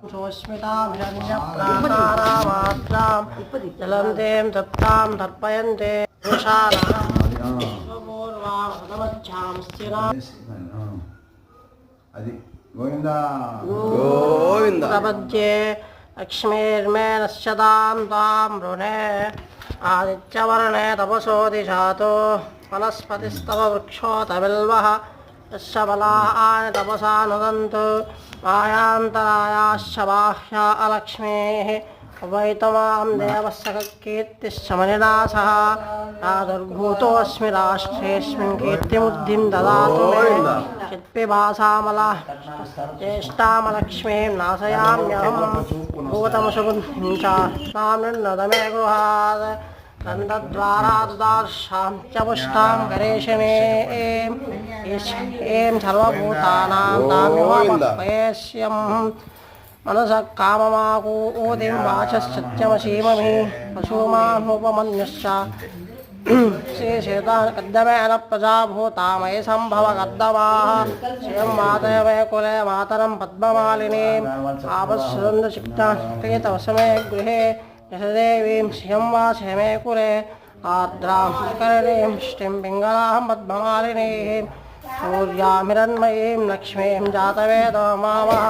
सोऽस्मिताभिरन्यप्राणामात्रां जलन्तीं तप्तां तर्पयन्ते అది గోవిందా గోవింద ప్రపద్యే లక్ష్మీర్మే నశ్యతాం తాం వృణే ఆదిత్యవర్ణే తపసో దిశాతో వనస్పతిస్తవ వృక్షోత బిల్వః యస్య ఫలాని తపసా నుదంతు మాయాంతరాయాశ్చ బాహ్యా అలక్ష్మీః వైతమాం దేవస్య కీర్తిశ్చ మణినాసః రాదుర్భూతోऽస్మి రాష్ట్రేऽస్మిన్ కీర్తిముద్ధిం దదాతు మే చిత్పిబాసామలా జ్యేష్ఠామలక్ష్మీం నాశయామ్యహం భూతమసుబుద్ధిం చ స్వామిర్నదమే గృహాద్ దంతద్వారాదుదార్షాం చ పుష్టాం కరేషమే ఏం సర్వభూతానాం తామివాపయేష్యం మనస కామమాకూదిం వాచశ్చత్యమసీమమి పశూమానుపమన్యుశ్చ శ్రీశేతాకద్దమేన ప్రజాభూతామయ సంభవ కద్దవాః శ్రియం మాతయమే కులే మాతరం పద్మమాలినీం ఆపస్సుందచిక్తాస్తవసమే గృహే యశదేవీం శ్రియం వాసమే కులే ఆర్ద్రాం కరణీం శ్రీం పింగళాం పద్మమాలినీం सूर्यामिरन्मयीं लक्ष्मीं जातवेदो मावः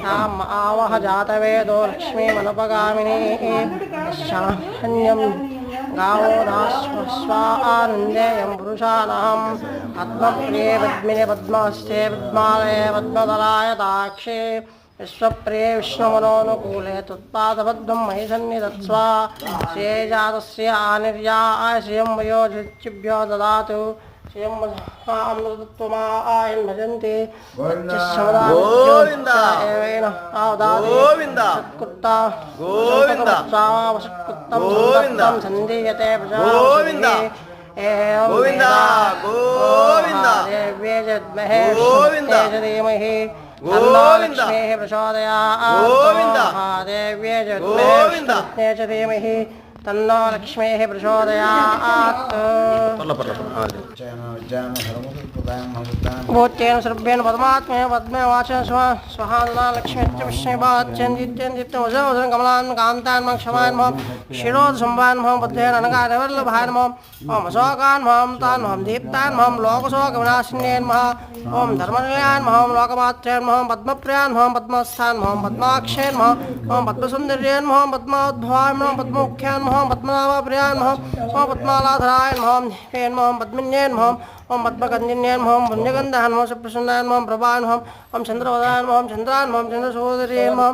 ताम् आवह जातवेदो लक्ष्मीमनुपगामिनीः यस्यान्यं गावो दास्वस्वानन्देयं पुरुषानहम् पद्मप्रिये पद्मिने पद्महस्ते पद्मालये पद्मदलाय दाक्षे विश्वप्रिये विष्णुमनोनुकूले त्वत्पादपद्मं मयि सन्निधत्स्व श्रेयजातस्य आनिर्याय श्रियं वयोजिभ्यो ददातु भजन्ति గోవింద గోవింద సందీయతే గోవింద గోవింద గోవింద దేవ్యే జద్మహే గోవింద ధీమహి గోవింద ప్రచోదయాత్ గోవింద దేవ్యే జద్మహే గోవింద ధీమహి तन्नो लक्ष्मीः प्रचोदयात् भूत्येन सर्वेण पद्मात्मेन पद्मे वाचन स्वहानुना लक्ष्मीश्च विष्णुपाच्यन्दित्यन्दित्यमुदं कमलान् कान्तान् क्षमान् मम शिरोधसंवान् मम बद्धेन अनगारवल्लभान् मम ओम अशोकान् मम तान् मम दीप्तान् मम लोकशोकविनाशिन्येन् मह ओम धर्मनिलयान् मम लोकमात्रेन् मम पद्मप्रियान् मम पद्मस्थान् मम पद्माक्षेन् मम पद्मसुन्दर्येन् मम पद्मोद्भवान् मम पद्ममुख्यान् मम पद्मनाभप्रियान् मम पद्मालाधरायन् मम हेन् मम पद्मिन्येन् मम ओम पद्मकन्दिन्येन् मम पुण्यगन्धान् मम सुप्रसन्नान् मम प्रभान् मम चन्द्रवदान् मम चन्द्रान् मम चन्द्रसोदरीन् मम